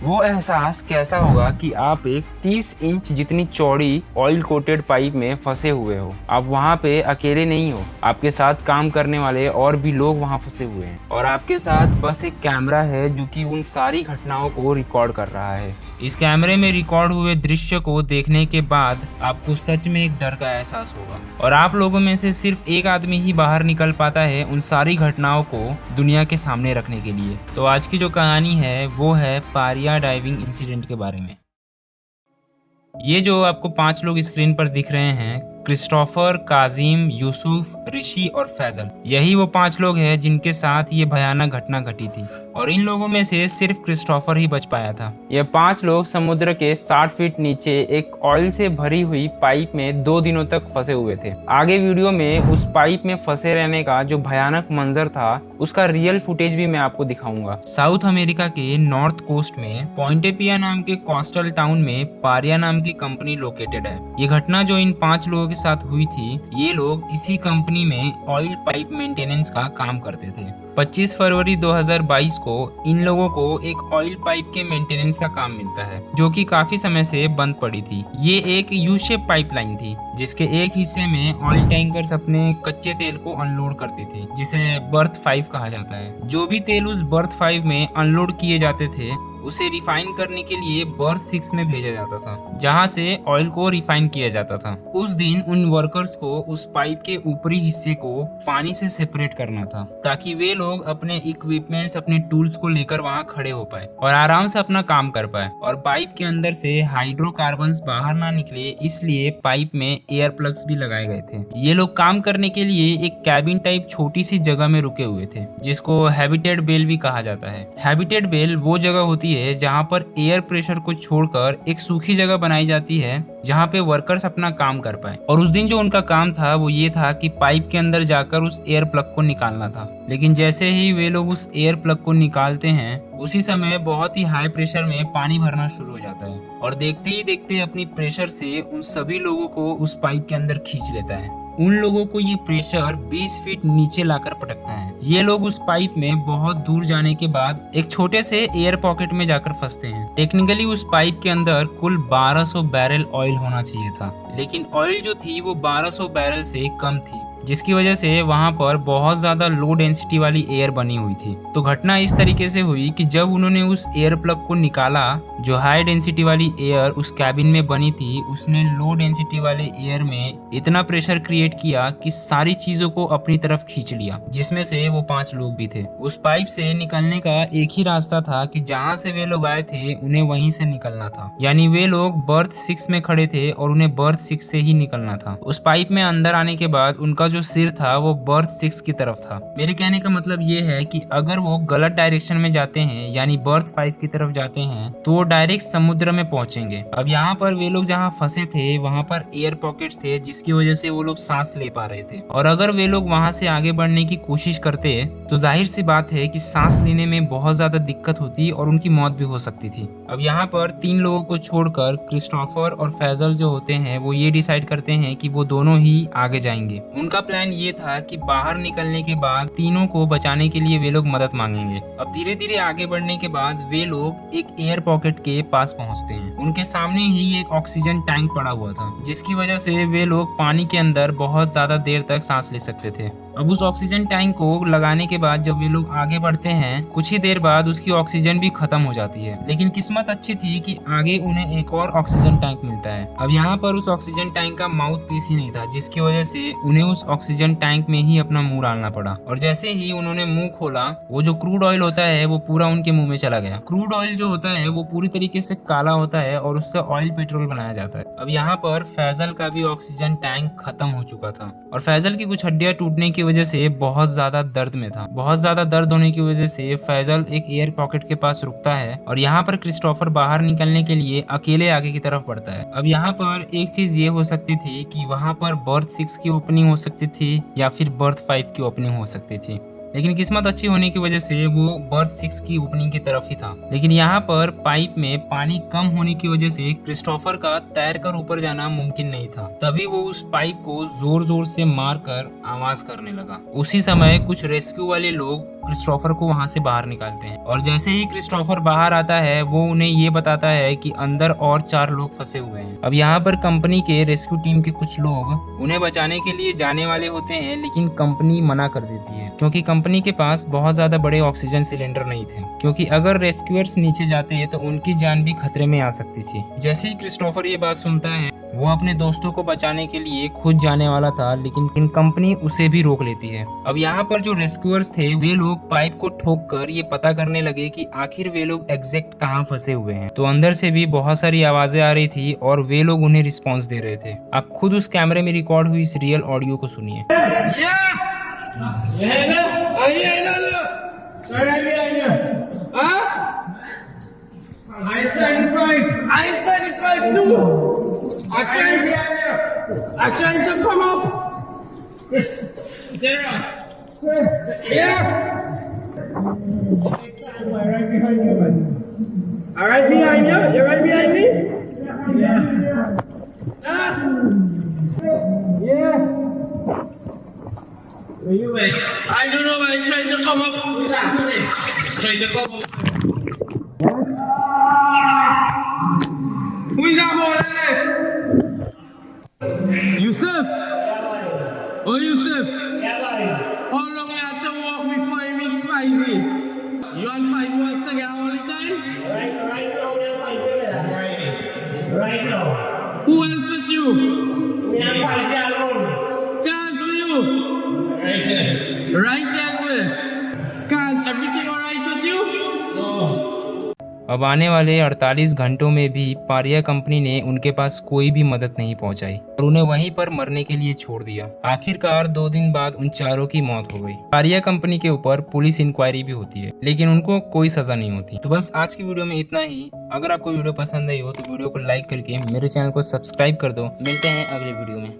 वो एहसास कैसा होगा कि आप एक 30 इंच जितनी चौड़ी ऑयल कोटेड पाइप में फंसे हुए हो। आप वहाँ पे अकेले नहीं हो, आपके साथ काम करने वाले और भी लोग वहाँ फंसे हुए हैं और आपके साथ बस एक कैमरा है जो कि उन सारी घटनाओं को रिकॉर्ड कर रहा है। इस कैमरे में रिकॉर्ड हुए दृश्य को देखने के बाद आपको सच में एक डर का एहसास होगा और आप लोगों में से सिर्फ एक आदमी ही बाहर निकल पाता है उन सारी घटनाओं को दुनिया के सामने रखने के लिए। तो आज की जो कहानी है वो है पारिया डाइविंग इंसिडेंट के बारे में। ये जो आपको 5 लोग स्क्रीन पर दिख रहे हैं, क्रिस्टोफर, काजिम, यूसुफ, ऋषि और फैजल, यही वो 5 लोग हैं जिनके साथ ये भयानक घटना घटी थी और इन लोगों में से सिर्फ क्रिस्टोफर ही बच पाया था। ये 5 लोग समुद्र के 60 फीट नीचे एक ऑयल से भरी हुई पाइप में 2 दिनों तक फंसे हुए थे। आगे वीडियो में उस पाइप में फंसे रहने का जो भयानक मंजर था उसका रियल फुटेज भी मैं आपको दिखाऊंगा। साउथ अमेरिका के नॉर्थ कोस्ट में पॉइंटे पिया नाम के कोस्टल टाउन में पारिया नाम की कंपनी लोकेटेड है। ये घटना जो इन 5 लोगों के साथ हुई थी, ये लोग इसी कंपनी में ऑयल पाइप मेंटेनेंस का काम करते थे। 25 फरवरी 2022 को इन लोगों को एक ऑयल पाइप के मेंटेनेंस का काम मिलता है जो कि काफी समय से बंद पड़ी थी। ये एक यू शेप पाइपलाइन थी जिसके एक हिस्से में ऑयल टैंकर्स अपने कच्चे तेल को अनलोड करते थे जिसे बर्थ 5 कहा जाता है। जो भी तेल उस बर्थ 5 में अनलोड किए जाते थे उसे रिफाइन करने के लिए बर्थ 6 में भेजा जाता था जहां से ऑयल को रिफाइन किया जाता था। उस दिन उन वर्कर्स को उस पाइप के ऊपरी हिस्से को पानी से सेपरेट करना था ताकि वे लोग अपने इक्विपमेंट्स, अपने टूल्स को लेकर वहां खड़े हो पाए और आराम से अपना काम कर पाए और पाइप के अंदर से हाइड्रोकार्बन्स बाहर ना निकले, इसलिए पाइप में एयर प्लग्स भी लगाए गए थे। ये लोग काम करने के लिए एक कैबिन टाइप छोटी सी जगह में रुके हुए थे जिसको हैबिटेट बेल भी कहा जाता है। हैबिटेट बेल वो जगह होती है जहां पर एयर प्रेशर को छोड़कर एक सूखी जगह बनाई जाती है जहां पे वर्कर्स अपना काम कर पाए। और उस दिन जो उनका काम था वो ये था कि पाइप के अंदर जाकर उस एयर प्लग को निकालना था। लेकिन जैसे ही वे लोग उस एयर प्लग को निकालते हैं उसी समय बहुत ही हाई प्रेशर में पानी भरना शुरू हो जाता है और देखते ही देखते अपनी प्रेशर से उन सभी लोगों को उस पाइप के अंदर खींच लेता है। उन लोगों को ये प्रेशर 20 फीट नीचे लाकर पटकता है। ये लोग उस पाइप में बहुत दूर जाने के बाद एक छोटे से एयर पॉकेट में जाकर फंसते हैं। टेक्निकली उस पाइप के अंदर कुल 1200 बैरल ऑयल होना चाहिए था, लेकिन ऑयल जो थी वो 1200 बैरल से कम थी जिसकी वजह से वहां पर बहुत ज्यादा लो डेंसिटी वाली एयर बनी हुई थी। तो घटना इस तरीके से हुई कि जब उन्होंने उस एयर प्लग को निकाला, जो हाई डेंसिटी वाली एयर उस कैबिन में बनी थी उसने लो डेंसिटी वाले एयर में इतना प्रेशर क्रिएट किया कि सारी चीजों को अपनी तरफ खींच लिया, जिसमें से वो 5 लोग भी थे। उस पाइप से निकलने का एक ही रास्ता था कि जहाँ से वे लोग आए थे उन्हें वहीं से निकलना था, यानी वे लोग बर्थ 6 में खड़े थे और उन्हें बर्थ 6 से ही निकलना था। उस पाइप में अंदर आने के बाद उनका जो सिर था वो बर्थ 6 की तरफ था। मेरे कहने का मतलब ये है कि अगर वो गलत डायरेक्शन में जाते हैं यानी बर्थ 5 की तरफ जाते हैं तो वो डायरेक्ट समुद्र में पहुंचेंगे। अब यहाँ पर वे लोग जहाँ फंसे थे वहाँ पर एयर पॉकेट्स थे जिसकी वजह से वो लोग सांस ले पा रहे थे और अगर वे लोग वहाँ से आगे बढ़ने की कोशिश करते तो जाहिर सी बात है कि सांस लेने में बहुत ज्यादा दिक्कत होती और उनकी मौत भी हो सकती थी। अब यहाँ पर 3 लोगों को छोड़कर क्रिस्टोफर और फैजल जो होते हैं वो ये डिसाइड करते हैं कि वो दोनों ही आगे जाएंगे। उनका प्लान ये था कि बाहर निकलने के बाद तीनों को बचाने के लिए वे लोग मदद मांगेंगे। अब धीरे धीरे आगे बढ़ने के बाद वे लोग एक एयर पॉकेट के पास पहुंचते हैं। उनके सामने ही एक ऑक्सीजन टैंक पड़ा हुआ था जिसकी वजह से वे लोग पानी के अंदर बहुत ज्यादा देर तक सांस ले सकते थे। अब उस ऑक्सीजन टैंक को लगाने के बाद जब वे लोग आगे बढ़ते हैं कुछ ही देर बाद उसकी ऑक्सीजन भी खत्म हो जाती है, लेकिन किस्मत अच्छी थी कि आगे उन्हें एक और ऑक्सीजन टैंक मिलता है। अब यहाँ पर उस ऑक्सीजन टैंक का माउथ पीस ही नहीं था जिसकी वजह से उन्हें उस ऑक्सीजन टैंक में ही अपना मुंह डालना पड़ा और जैसे ही उन्होंने मुंह खोला वो जो क्रूड ऑयल होता है वो पूरा उनके मुंह में चला गया। क्रूड ऑयल जो होता है वो पूरी तरीके से काला होता है और उससे ऑयल पेट्रोल बनाया जाता है। अब यहाँ पर फैजल का भी ऑक्सीजन टैंक खत्म हो चुका था और फैजल की कुछ हड्डियां टूटने की वजह से बहुत ज्यादा दर्द में था। बहुत ज्यादा दर्द होने की वजह से फैजल एक एयर पॉकेट के पास रुकता है और यहाँ पर क्रिस्टोफर बाहर निकलने के लिए अकेले आगे की तरफ बढ़ता है। अब यहाँ पर एक चीज ये हो सकती थी कि वहाँ पर बर्थ 6 की ओपनिंग हो सकती थी या फिर बर्थ 5 की ओपनिंग हो सकती थी, लेकिन किस्मत अच्छी होने की वजह से वो बर्थ 6 की ओपनिंग की तरफ ही था। लेकिन यहाँ पर पाइप में पानी कम होने की वजह से क्रिस्टोफर का तैरकर ऊपर जाना मुमकिन नहीं था। तभी वो उस पाइप को जोर जोर से मारकर आवाज करने लगा। उसी समय कुछ रेस्क्यू वाले लोग क्रिस्टोफर को वहां से बाहर निकालते हैं और जैसे ही क्रिस्टोफर बाहर आता है वो उन्हें ये बताता है कि अंदर और 4 लोग फंसे हुए हैं। अब यहाँ पर कंपनी के रेस्क्यू टीम के कुछ लोग उन्हें बचाने के लिए जाने वाले होते हैं, लेकिन कंपनी मना कर देती है क्योंकि कंपनी के पास बहुत ज्यादा बड़े ऑक्सीजन सिलेंडर नहीं थे, क्योंकि अगर रेस्क्यूअर्स नीचे जाते तो उनकी जान भी खतरे में आ सकती थी। जैसे ही क्रिस्टोफर ये बात सुनता है वो अपने दोस्तों को बचाने के लिए खुद जाने वाला था, लेकिन कंपनी उसे भी रोक लेती है। अब यहाँ पर जो रेस्क्यूअर्स थे वे लोग पाइप को ठोक कर ये पता करने लगे कि आखिर वे लोग एग्जैक्ट कहाँ फंसे हुए हैं। तो अंदर से भी बहुत सारी आवाजें आ रही थी और वे लोग उन्हें रिस्पॉन्स दे रहे थे। आप खुद उस कैमरे में रिकॉर्ड हुई इस रियल ऑडियो को सुनिए। I tried to come up. Chris, here. Right behind you, man. All right behind you. You're right behind me. Yeah. Yeah. Where you at? I don't know. I tried to come up. Who's that? Trying to come up. Who's that boy? Yusuf? Oh, Yusuf? How long you have to walk before you meet Faizi? You and Faizi was together all the time? Right now we are Faizi. Right now. Who else with you? We are Faizi alone. Can't with you? Right there. Right there with? Can't everything alright with you? No. अब आने वाले 48 घंटों में भी Pariya company ने उनके पास कोई भी मदद नहीं पहुंचाई और उन्हें वहीं पर मरने के लिए छोड़ दिया। आखिरकार 2 दिन बाद उन चारों की मौत हो गई। पारिया कंपनी के ऊपर पुलिस इंक्वायरी भी होती है, लेकिन उनको कोई सजा नहीं होती। तो बस आज की वीडियो में इतना ही। अगर आपको वीडियो पसंद आई हो तो वीडियो को लाइक करके मेरे चैनल को सब्सक्राइब कर दो। मिलते हैं अगले वीडियो में।